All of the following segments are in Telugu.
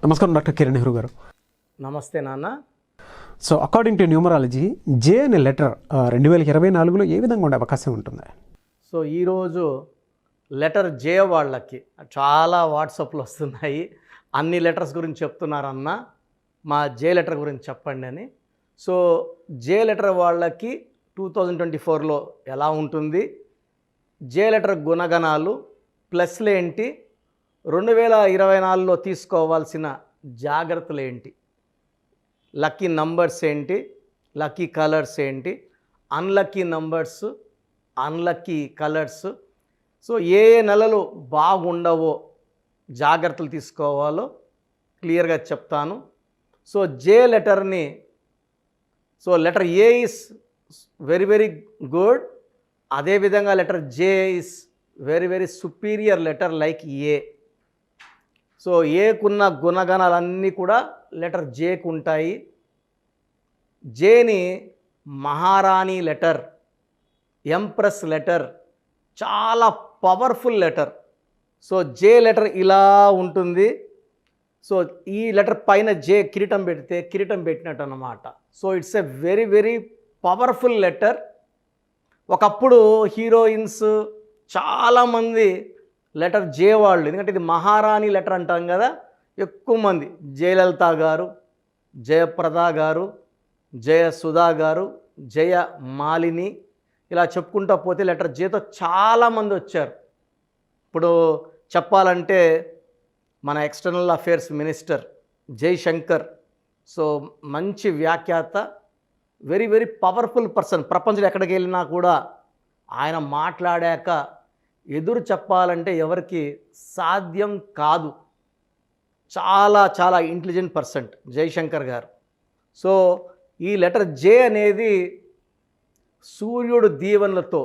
నమస్కారం డాక్టర్ కిరణ్ నెహ్రూ గారు. నమస్తే నాన్న. సో అకార్డింగ్ టు న్యూమరాలజీ జే అనే లెటర్ 2024లో ఏ విధంగా ఉండే అవకాశం ఉంటుంది? సో ఈరోజు లెటర్ జే వాళ్ళకి చాలా వాట్సాప్లు వస్తున్నాయి. అన్ని లెటర్స్ గురించి చెప్తున్నారన్న, మా జే లెటర్ గురించి చెప్పండి అని. సో జే లెటర్ వాళ్ళకి 2024లో ఎలా ఉంటుంది, జే లెటర్ గుణగణాలు ప్లస్లు ఏంటి, 2024లో తీసుకోవాల్సిన జాగ్రత్తలు ఏంటి, లక్కీ నంబర్స్ ఏంటి, లక్కీ కలర్స్ ఏంటి, unlucky numbers, unlucky colours, so ఏ నెలలు బాగుండవో జాగ్రత్తలు తీసుకోవాలో క్లియర్గా చెప్తాను. సో జే లెటర్ని, so letter A is very very good, అదేవిధంగా letter J is very very superior letter like A. So ఏకున్న గుణగణాలన్నీ కూడా లెటర్ జేకు ఉంటాయి. జేని మహారాణి లెటర్, ఎంప్రెస్ లెటర్, చాలా powerful letter. So J letter ఇలా ఉంటుంది. సో ఈ లెటర్ పైన జే కిరీటం పెడితే కిరీటం పెట్టినట్టు అన్నమాట. So it's a very very powerful letter. ఒకప్పుడు హీరోయిన్స్ చాలామంది లెటర్ జే వాళ్ళు, ఎందుకంటే ఇది మహారాణి లెటర్ అంటాం కదా, ఎక్కువ మంది జయలలిత గారు, జయప్రద గారు, జయసుధా గారు, జయ మాలిని, ఇలా చెప్పుకుంటూ పోతే లెటర్ జేతో చాలామంది వచ్చారు. ఇప్పుడు చెప్పాలంటే మన external affairs minister Jaishankar, so మంచి వ్యాఖ్యాత, వెరీ వెరీ పవర్ఫుల్ పర్సన్. ప్రపంచంలో ఎక్కడికి వెళ్ళినా కూడా ఆయన మాట్లాడాక ఎదురు చెప్పాలంటే ఎవరికి సాధ్యం కాదు. చాలా చాలా ఇంటెలిజెంట్ పర్సన్ జైశంకర్ గారు. సో ఈ లెటర్ జే అనేది సూర్యుడు దీవెనలతో,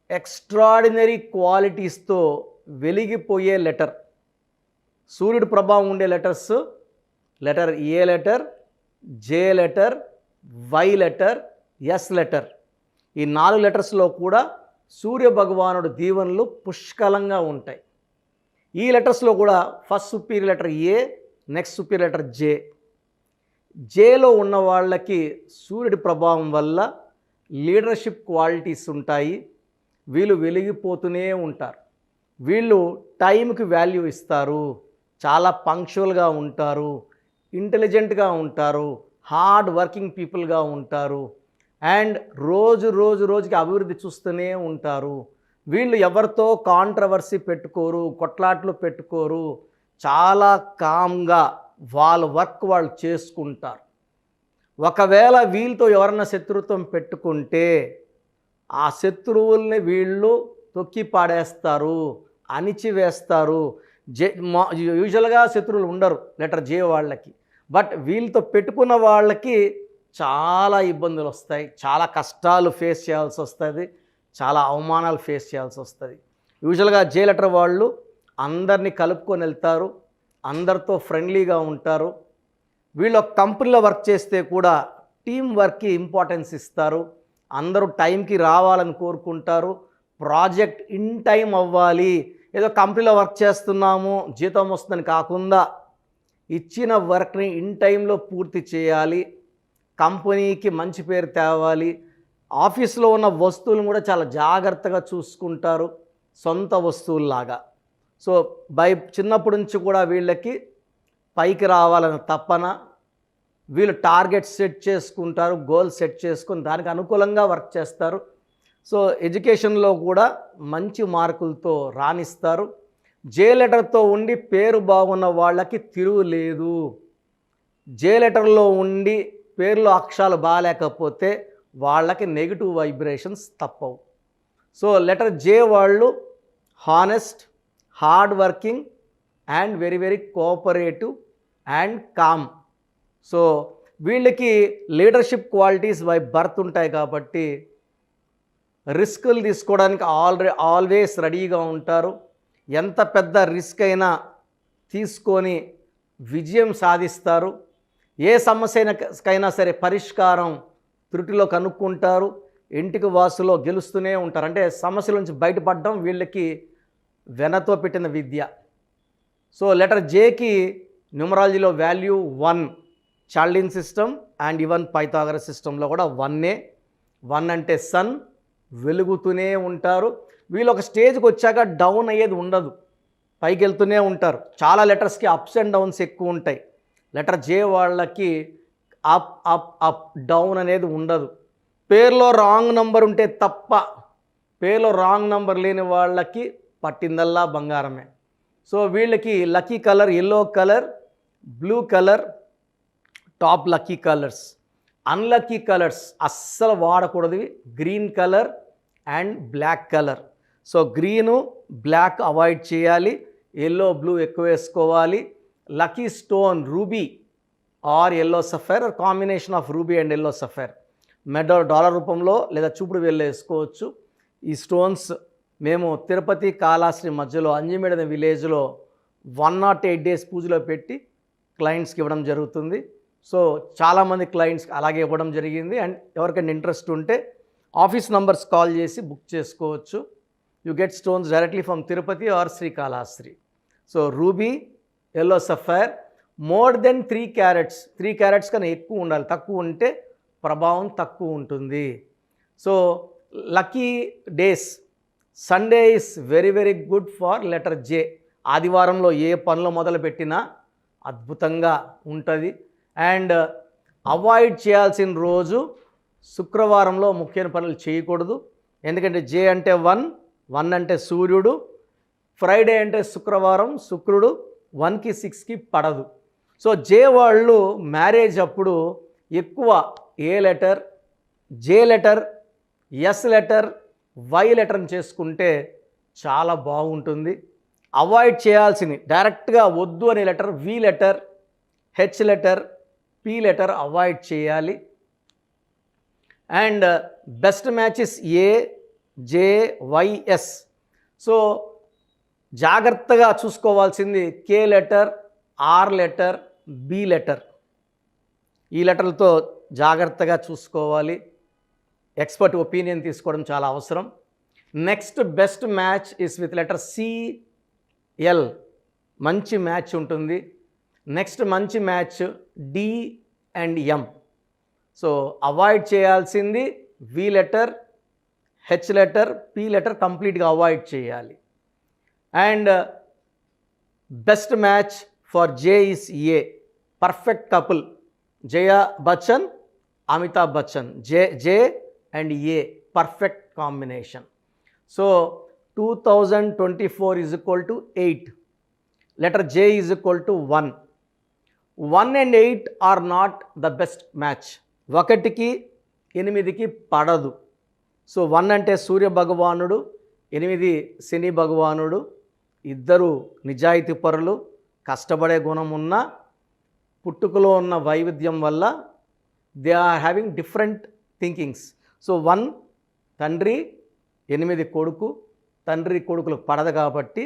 ఎక్స్ట్రాడినరీ క్వాలిటీస్తో వెలిగిపోయే లెటర్. సూర్యుడు ప్రభావం ఉండే letters letter A letter, J letter, Y letter, S letter. ఈ 4 లెటర్స్లో కూడా సూర్య భగవానుడు దీవెనలు పుష్కలంగా ఉంటాయి. ఈ లెటర్స్లో కూడా first superior letter A, next superior letter J. జేలో ఉన్న వాళ్ళకి సూర్యుడి ప్రభావం వల్ల లీడర్షిప్ క్వాలిటీస్ ఉంటాయి. వీళ్ళు వెలిగిపోతూనే ఉంటారు. వీళ్ళు టైంకి వాల్యూ ఇస్తారు, చాలా పంక్చువల్గా ఉంటారు, ఇంటెలిజెంట్గా ఉంటారు, హార్డ్ వర్కింగ్ పీపుల్గా ఉంటారు, అండ్ రోజుకి అభివృద్ధి చూస్తూనే ఉంటారు. వీళ్ళు ఎవరితో కాంట్రవర్సీ పెట్టుకోరు, కొట్లాట్లు పెట్టుకోరు, చాలా కామ్గా వాళ్ళ వర్క్ వాళ్ళు చేసుకుంటారు. ఒకవేళ వీళ్ళతో ఎవరన్నా శత్రుత్వం పెట్టుకుంటే ఆ శత్రువుల్ని వీళ్ళు తొక్కి పాడేస్తారు, అణిచివేస్తారు. యూజువల్గా శత్రువులు ఉండరు లెటర్ జే వాళ్ళకి, బట్ వీళ్ళతో పెట్టుకున్న వాళ్ళకి చాలా ఇబ్బందులు వస్తాయి, చాలా కష్టాలు ఫేస్ చేయాల్సి వస్తుంది, చాలా అవమానాలు ఫేస్ చేయాల్సి వస్తుంది. యూజువల్గా జే లెటర్ వాళ్ళు అందరినీ కలుపుకొని వెళ్తారు, అందరితో ఫ్రెండ్లీగా ఉంటారు. వీళ్ళు ఒక కంపెనీలో వర్క్ చేస్తే కూడా టీం వర్క్కి ఇంపార్టెన్స్ ఇస్తారు. అందరూ టైంకి రావాలని కోరుకుంటారు. ప్రాజెక్ట్ ఇన్ టైం అవ్వాలి, ఏదో కంపెనీలో వర్క్ చేస్తున్నాము జీతం వస్తుందని కాకుండా ఇచ్చిన వర్క్ని ఇన్ టైంలో పూర్తి చేయాలి, కంపెనీకి మంచి పేరు తేవాలి. ఆఫీస్లో ఉన్న వస్తువులను కూడా చాలా జాగ్రత్తగా చూసుకుంటారు, సొంత వస్తువుల్లాగా. సో చిన్నప్పటి నుంచి కూడా వీళ్ళకి పైకి రావాలన్న తపన, వీళ్ళు టార్గెట్ సెట్ చేసుకుంటారు, గోల్ సెట్ చేసుకుని దానికి అనుకూలంగా వర్క్ చేస్తారు. సో ఎడ్యుకేషన్లో కూడా మంచి మార్కులతో రాణిస్తారు. జే లెటర్తో ఉండి పేరు బాగున్న వాళ్ళకి తిరుగులేదు. జే లెటర్లో ఉండి పేర్లో అక్షరాలు బాగాలేకపోతే వాళ్ళకి నెగిటివ్ వైబ్రేషన్స్ తప్పవు. సో లెటర్ జే వాళ్ళు honest, hard working and very very cooperative and calm. So వీళ్ళకి లీడర్షిప్ క్వాలిటీస్ బై బర్త్ ఉంటాయి కాబట్టి రిస్కులు తీసుకోవడానికి ఆల్వేస్ రెడీగా ఉంటారు. ఎంత పెద్ద రిస్క్ అయినా తీసుకొని విజయం సాధిస్తారు. ఏ సమస్యకైనా సరే పరిష్కారం త్రుటిలో కనుక్కుంటారు. ఇంటికి వాసులో గెలుస్తూనే ఉంటారు. అంటే సమస్యల నుంచి బయటపడడం వీళ్ళకి వెనతో పెట్టిన విద్య. సో లెటర్ జేకి న్యూమరాలజీలో value 1, Chaldean system and even Pythagoras సిస్టంలో కూడా 1 అంటే సన్, వెలుగుతూనే ఉంటారు. వీళ్ళు ఒక స్టేజ్కి వచ్చాక డౌన్ అయ్యేది ఉండదు, పైకి వెళ్తూనే ఉంటారు. చాలా లెటర్స్కి అప్స్ అండ్ డౌన్స్ ఎక్కువ ఉంటాయి. లెటర్ జే వాళ్ళకి అప్ అప్ అప్ డౌన్ అనేది ఉండదు. పేరులో రాంగ్ నంబర్ ఉంటే తప్ప, పేరులో రాంగ్ నంబర్ లేని వాళ్ళకి పట్టిందల్లా బంగారమే. సో వీళ్ళకి lucky colour yellow colour, blue colour top lucky colours. Unlucky colours అస్సలు వాడకూడదు, green colour and black colour. So green black avoid చేయాలి, ఎల్లో బ్లూ ఎక్కువ వేసుకోవాలి. Lucky stone ruby or yellow sapphire, or combination of ruby and yellow sapphire. Dollar రూపంలో లేదా చూపుడు వేళ్ళు వేసుకోవచ్చు. ఈ స్టోన్స్ మేము తిరుపతి కాళహస్తి మధ్యలో అంజిమేడ్ అనే విలేజ్లో 108 days పూజలో పెట్టి క్లయింట్స్కి ఇవ్వడం జరుగుతుంది. సో చాలామంది క్లయింట్స్కి అలాగే ఇవ్వడం జరిగింది. అండ్ ఎవరికైనా ఇంట్రెస్ట్ ఉంటే ఆఫీస్ నంబర్స్ కాల్ చేసి బుక్ చేసుకోవచ్చు. You get stones directly from Tirupati or Srikalahasti. So ruby, yellow sapphire more than 3 carats, 3 carats కన్నా ఎక్కువ ఉండాలి, తక్కువ ఉంటే ప్రభావం తక్కువ ఉంటుంది. So lucky days, Sunday is very very good for letter J. ఆదివారంలో ఏ పనులు మొదలు పెట్టినా అద్భుతంగా ఉంటుంది. అండ్ అవాయిడ్ చేయాల్సిన రోజు శుక్రవారంలో ముఖ్యమైన పనులు చేయకూడదు. ఎందుకంటే జే అంటే 1 అంటే సూర్యుడు, ఫ్రైడే అంటే శుక్రవారం, శుక్రుడు 1కి 6కి పడదు. సో జే వాళ్ళు మ్యారేజ్ అప్పుడు ఎక్కువ A letter, J letter, S letter, Y లెటర్ని చేసుకుంటే చాలా బాగుంటుంది. అవాయిడ్ చేయాల్సింది డైరెక్ట్గా వద్దు అనే letter V letter, H letter, P letter avoid చేయాలి. And best matches A, J, Y, S. So జాగ్రత్తగా చూసుకోవాల్సింది K letter, R letter, B letter. ఈ లెటర్లతో జాగ్రత్తగా చూసుకోవాలి. ఎక్స్పర్ట్ ఒపీనియన్ తీసుకోవడం చాలా అవసరం. Next best match is with letter CL, మంచి మ్యాచ్ ఉంటుంది. నెక్స్ట్ మంచి match D and M. So avoid చేయాల్సింది V letter, H letter, P letter కంప్లీట్గా అవాయిడ్ చేయాలి. And best match for J is A, perfect couple Jaya Bachchan, Amitabh Bachchan, J and A perfect combination. So 2024 is equal to 8, letter J is equal to 1. 1 and 8 are not the best match. 1కి 8కి పడదు. సో 1 అంటే సూర్య భగవానుడు, 8 శని భగవానుడు. ఇద్దరు నిజాయితీ పరులు, కష్టపడే గుణం ఉన్న, పుట్టుకలో ఉన్న వైవిధ్యం వల్ల they are having different thinkings. So 1 తండ్రి, 8 కొడుకు, తండ్రి కొడుకులకు పడదు. కాబట్టి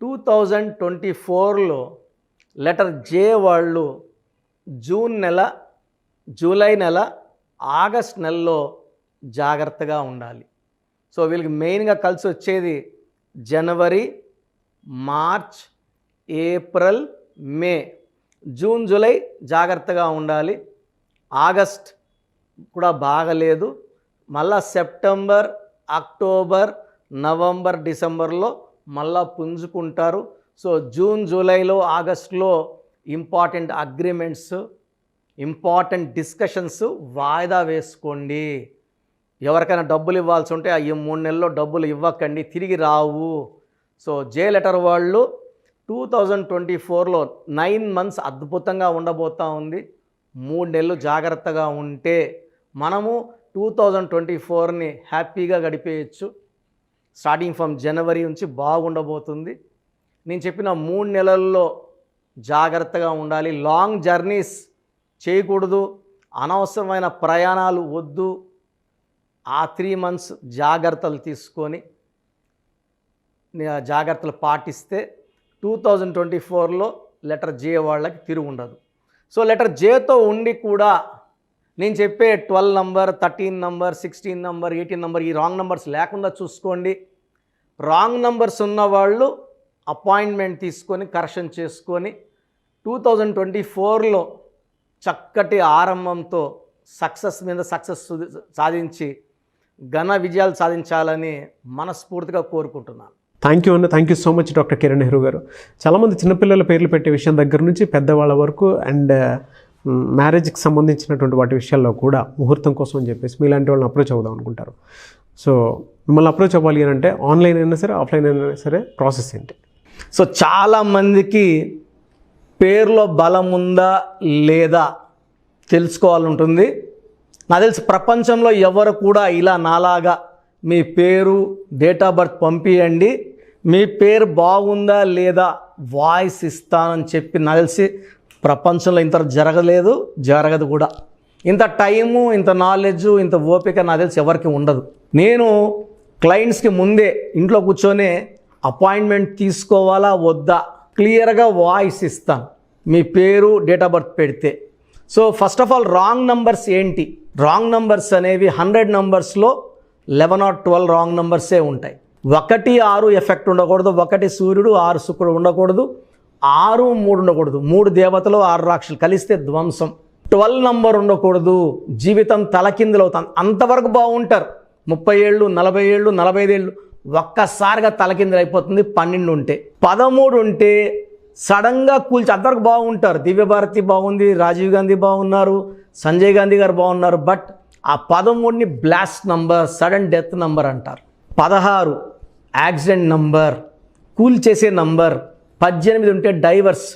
2024లో లెటర్ జే వాళ్ళు జూన్ నెల, జూలై నెల, ఆగస్ట్ నెలలో జాగ్రత్తగా ఉండాలి. సో వీళ్ళకి మెయిన్గా కలిసి వచ్చేది జనవరి, మార్చ్, ఏప్రిల్, మే. జూన్, జూలై జాగ్రత్తగా ఉండాలి. ఆగస్ట్ కూడా బాగలేదు. మళ్ళా సెప్టెంబర్, అక్టోబర్, నవంబర్, డిసెంబర్లో మళ్ళా పుంజుకుంటారు. సో జూన్, జూలైలో, ఆగస్టులో ఇంపార్టెంట్ అగ్రిమెంట్స్, ఇంపార్టెంట్ డిస్కషన్స్ వాయిదా వేసుకోండి. ఎవరికైనా డబ్బులు ఇవ్వాల్సి ఉంటే ఈ 3 నెలల్లో డబ్బులు ఇవ్వకండి, తిరిగి రావు. సో జే లెటర్ వాళ్ళు 2024లో 9 months అద్భుతంగా ఉండబోతూ ఉంది. 3 నెలలు జాగ్రత్తగా ఉంటే మనము 2024ని హ్యాపీగా గడిపేయచ్చు. స్టార్టింగ్ ఫ్రమ్ జనవరి నుంచి బాగుండబోతుంది. నేను చెప్పిన 3 నెలల్లో జాగ్రత్తగా ఉండాలి. లాంగ్ జర్నీస్ చేయకూడదు, అనవసరమైన ప్రయాణాలు వద్దు. ఆ 3 months జాగ్రత్తలు తీసుకొని జాగ్రత్తలు పాటిస్తే 2024లో లెటర్ జే వాళ్ళకి తిరుగు ఉండదు. సో లెటర్ జేతో ఉండి కూడా నేను చెప్పే 12 నంబర్, 13 నంబర్, 16 నంబర్, 18 నంబర్ ఈ రాంగ్ నంబర్స్ లేకుండా చూసుకోండి. రాంగ్ నంబర్స్ ఉన్నవాళ్ళు అపాయింట్మెంట్ తీసుకొని కరెక్షన్ చేసుకొని 2024లో చక్కటి ఆరంభంతో సక్సెస్ మీద సక్సెస్ సాధించి ఘన విజయాలు సాధించాలని మనస్ఫూర్తిగా కోరుకుంటున్నాను. Thank you thank you so much doctor Kiran Nehru గారు. చాలామంది చిన్నపిల్లల పేర్లు పెట్టే విషయం దగ్గర నుంచి పెద్దవాళ్ళ వరకు అండ్ మ్యారేజ్కి సంబంధించినటువంటి వాటి విషయాల్లో కూడా ముహూర్తం కోసం అని చెప్పేసి మీలాంటి వాళ్ళని అప్రోచ్ అవుదాం అనుకుంటారు. సో మిమ్మల్ని అప్రోచ్ అవ్వాలి అని అంటే ఆన్లైన్ అయినా సరే ఆఫ్లైన్ అయినా సరే ప్రాసెస్ ఏంటి? సో చాలామందికి పేరులో బలం ఉందా లేదా తెలుసుకోవాలంటుంది. నాకు తెలిసి ప్రపంచంలో ఎవరు కూడా ఇలా నాలాగా మీ పేరు డేట్ ఆఫ్ బర్త్ పంపియండి, మీ పేరు బాగుందా లేదా వాయిస్ ఇస్తానని చెప్పి నాకు తెలిసి ప్రపంచంలో ఇంత జరగదు కూడా. ఇంత టైము, ఇంత నాలెడ్జ్, ఇంత ఓపిక నాకు తెలిసి ఎవరికి ఉండదు. నేను క్లయింట్స్కి ముందే ఇంట్లో కూర్చొని అపాయింట్మెంట్ తీసుకోవాలా వద్దా క్లియర్గా వాయిస్ ఇస్తాను మీ పేరు డేట్ ఆఫ్ బర్త్ పెడితే. So first of all wrong numbers ఏంటి? రాంగ్ నంబర్స్ అనేవి 100 నంబర్స్లో 11 or 12 రాంగ్ నంబర్సే ఉంటాయి. 1 6 ఎఫెక్ట్ ఉండకూడదు, 1 సూర్యుడు 6 శుక్రుడు ఉండకూడదు, 6 3 ఉండకూడదు, 3 దేవతలు 6 రాక్షసులు కలిస్తే ధ్వంసం. 12 నంబర్ ఉండకూడదు, జీవితం తలకిందులు అవుతాం. అంతవరకు బాగుంటారు, 30 ఏళ్ళు 40 ఏళ్ళు 45 ఏళ్ళు ఒక్కసారిగా తలకిందులు అయిపోతుంది. 12 ఉంటే, 13 ఉంటే సడన్గా కూల్చి అంతవరకు బాగుంటారు. దివ్యభారతి బాగుంది, రాజీవ్ గాంధీ బాగున్నారు, సంజయ్ గాంధీ గారు బాగున్నారు. బట్ ఆ 13ని blast number, sudden death number అంటారు. 16 యాక్సిడెంట్ నంబర్, కూల్ చేసే నంబర్. 18 ఉంటే డైవర్స్,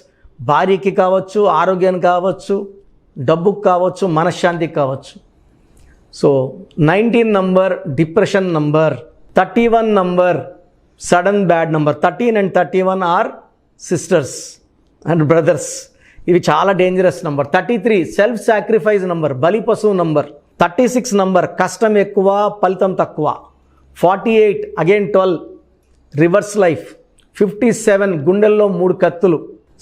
భార్యకి కావచ్చు, ఆరోగ్యానికి కావచ్చు, డబ్బుకు కావచ్చు, మనశ్శాంతికి కావచ్చు. So 19 number depression number. 31 number sudden bad number. 13 and 31 are sisters and brothers. ఇవి చాలా dangerous number. 33 self sacrifice number, బలి పశువు నంబర్. 36 నంబర్ కష్టం ఎక్కువ ఫలితం తక్కువ. 48 అగైన్ 12 రివర్స్ లైఫ్. 57 గుండెల్లో 3 కత్తులు.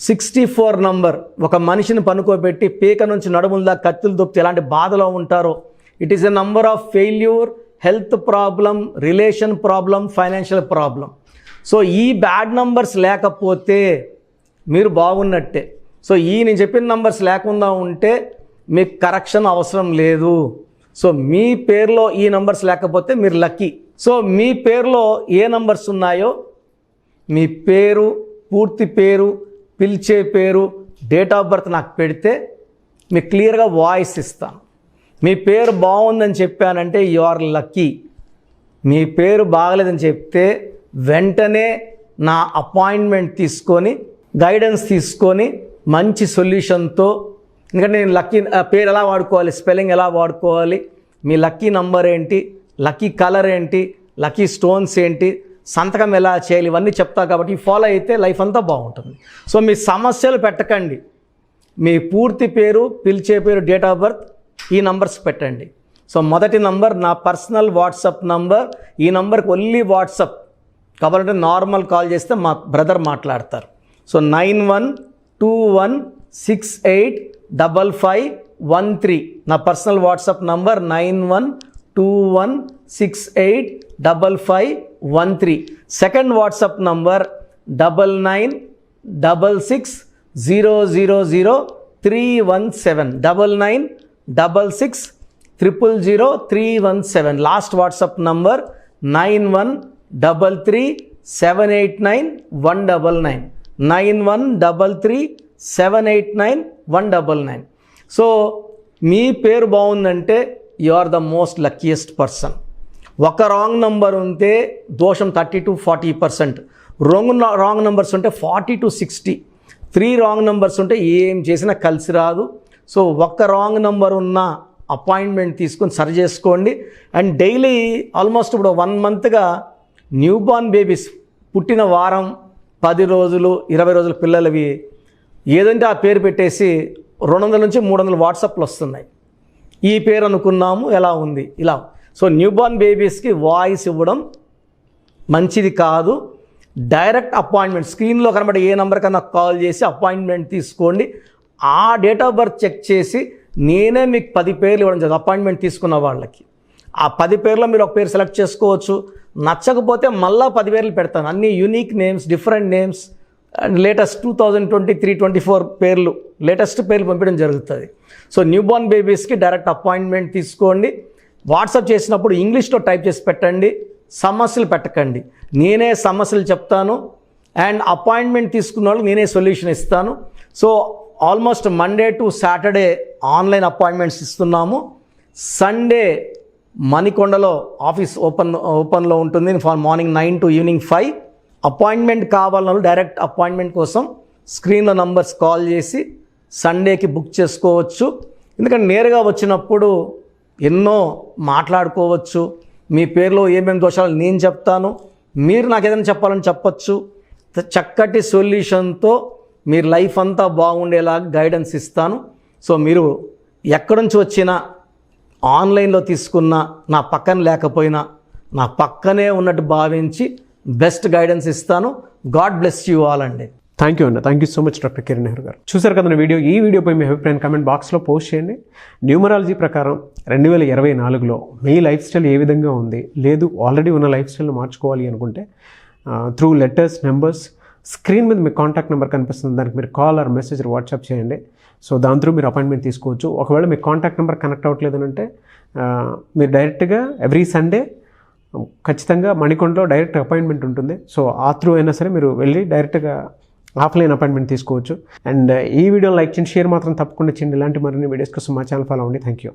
64 నంబర్ ఒక మనిషిని పనుకోబెట్టి పీక నుంచి నడుముల కత్తులు దొప్పితే ఎలాంటి బాధలో ఉంటారో. It is a number of failure, health problem, relation problem, financial problem. So ఈ బ్యాడ్ నంబర్స్ లేకపోతే మీరు బాగున్నట్టే. సో నేను చెప్పిన నంబర్స్ లేకుండా ఉంటే మీకు కరెక్షన్ అవసరం లేదు. సో మీ పేరులో ఈ నంబర్స్ లేకపోతే మీరు లక్కీ. సో మీ పేరులో ఏ నంబర్స్ ఉన్నాయో మీ పేరు, పూర్తి పేరు, పిలిచే పేరు, డేట్ ఆఫ్ బర్త్ నాకు పెడితే మీకు క్లియర్గా వాయిస్ ఇస్తాను. మీ పేరు బాగుందని చెప్పానంటే యు ఆర్ లక్కీ. మీ పేరు బాగలేదని చెప్తే వెంటనే నా అపాయింట్మెంట్ తీసుకొని గైడెన్స్ తీసుకొని మంచి సొల్యూషన్తో, ఎందుకంటే నేను లక్కీ పేరు ఎలా వాడుకోవాలి, స్పెల్లింగ్ ఎలా వాడుకోవాలి, మీ లక్కీ నంబర్ ఏంటి, లక్కీ కలర్ ఏంటి, లక్కీ స్టోన్స్ ఏంటి, సంతకం ఎలా చేయాలి, ఇవన్నీ చెప్తా. కాబట్టి ఫాలో అయితే లైఫ్ అంతా బాగుంటుంది. సో మీ సమస్యలు పెట్టకండి, మీ పూర్తి పేరు, పిలిచే పేరు, డేట్ ఆఫ్ బర్త్, ఈ నంబర్స్ పెట్టండి. సో మొదటి నంబర్ నా పర్సనల్ వాట్సాప్ నంబర్. ఈ నంబర్కి ఓన్లీ వాట్సాప్, కాబట్టి నార్మల్ కాల్ చేస్తే మా బ్రదర్ మాట్లాడతారు. సో 9121685513 నా personal WhatsApp number. 9121685513. Second WhatsApp number 9966000317 9966000317. Last WhatsApp number 9133789199 9133789199. So మీ పేరు బాగుందంటే you are the most luckiest person. ఒక రాంగ్ నంబర్ ఉంటే దోషం 30 to 40%, రాంగ్ నంబర్స్ ఉంటే 40 to 60, 3 రాంగ్ నంబర్స్ ఉంటే ఏం చేసినా కలిసి రాదు. సో ఒక్క రాంగ్ నంబర్ ఉన్న అపాయింట్మెంట్ తీసుకొని సరి చేసుకోండి. అండ్ డైలీ ఆల్మోస్ట్ ఇప్పుడు 1 monthగా న్యూ బార్న్ బేబీస్ పుట్టిన వారం, 10 రోజులు, 20 రోజుల పిల్లలవి ఏదంటే ఆ పేరు పెట్టేసి 200 నుంచి 300 వాట్సాప్లు వస్తున్నాయి. ఈ పేరు అనుకున్నాము, ఎలా ఉంది ఇలా. సో న్యూ బార్న్ బేబీస్కి వాయిస్ ఇవ్వడం మంచిది కాదు. డైరెక్ట్ అపాయింట్మెంట్ స్క్రీన్లో కనబడే ఏ నెంబర్ కన్నా కాల్ చేసి అపాయింట్మెంట్ తీసుకోండి. ఆ డేట్ ఆఫ్ బర్త్ చెక్ చేసి నేనే మీకు 10 పేర్లు ఇవ్వడం జరుగుతుంది అపాయింట్మెంట్ తీసుకున్న వాళ్ళకి. ఆ 10 పేర్లో మీరు ఒక పేరు సెలెక్ట్ చేసుకోవచ్చు. నచ్చకపోతే మళ్ళీ 10 పేర్లు పెడతాను, అన్ని unique names, different names and latest 2023-24 పేర్లు, లేటెస్ట్ పేర్లు పంపించడం జరుగుతుంది. సో న్యూ బోర్న్ బేబీస్కి డైరెక్ట్ అపాయింట్మెంట్ తీసుకోండి. వాట్సాప్ చేసినప్పుడు ఇంగ్లీష్లో టైప్ చేసి పెట్టండి, సమస్యలు పెట్టకండి. నేనే సమస్యలు చెప్తాను అండ్ అపాయింట్మెంట్ తీసుకున్న వాళ్ళకి నేనే సొల్యూషన్ ఇస్తాను. So almost Monday to Saturday online appointments ఇస్తున్నాము. సండే మణికొండలో ఆఫీస్ ఓపెన్లో ఉంటుంది మార్నింగ్ 9 to ఈవినింగ్ 5. అపాయింట్మెంట్ కావాలన్న డైరెక్ట్ అపాయింట్మెంట్ కోసం స్క్రీన్లో నంబర్స్ కాల్ చేసి సండేకి బుక్ చేసుకోవచ్చు. ఎందుకంటే నేరుగా వచ్చినప్పుడు ఎన్నో మాట్లాడుకోవచ్చు. మీ పేరులో ఏమేమి దోషాలు నేను చెప్తాను, మీరు నాకు ఏదైనా చెప్పాలని చెప్పచ్చు. చక్కటి సొల్యూషన్తో మీరు లైఫ్ అంతా బాగుండేలాగా గైడెన్స్ ఇస్తాను. సో మీరు ఎక్కడి నుంచి వచ్చినా, ఆన్లైన్లో తీసుకున్నా, నా పక్కన లేకపోయినా నా పక్కనే ఉన్నట్టు భావించి బెస్ట్ గైడెన్స్ ఇస్తాను. గాడ్ బ్లెస్ యూ ఆల్ అండి. Thank you so much doctor Kiran Nehru గారు. చూసారు కదా ఈ వీడియోపై మీ అభిప్రాయం కామెంట్ బాక్స్లో పోస్ట్ చేయండి. న్యూమరాలజీ ప్రకారం 2024లో మీ లైఫ్ స్టైల్ ఏ విధంగా ఉంది, లేదు ఆల్రెడీ ఉన్న లైఫ్ స్టైల్ని మార్చుకోవాలి అనుకుంటే త్రూ లెటర్స్, నెంబర్స్, స్క్రీన్ మీద మీ కాంటాక్ట్ నెంబర్ కనిపిస్తుంది, దానికి మీరు కాల్ ఆర్ మెసేజ్ వాట్సాప్ చేయండి. సో దాని త్రూ మీరు అపాయింట్మెంట్ తీసుకోవచ్చు. ఒకవేళ మీ కాంటాక్ట్ నెంబర్ కనెక్ట్ అవ్వట్లేదు అంటే మీరు డైరెక్ట్గా ఎవ్రీ సండే ఖచ్చితంగా మణికొండలో డైరెక్ట్ అపాయింట్మెంట్ ఉంటుంది. సో ఆ త్రూ అయినా సరే మీరు వెళ్ళి డైరెక్ట్గా ఆఫ్లైన్ అపాయింట్మెంట్ తీసుకోవచ్చు. అండ్ ఈ వీడియో లైక్ చేయండి, షేర్ మాత్రం తప్పకుండా చేయండి. ఇలాంటి మరిన్ని వీడియోస్ కోసం మా ఛానల్ ఫాలో అవ్వండి. Thank you.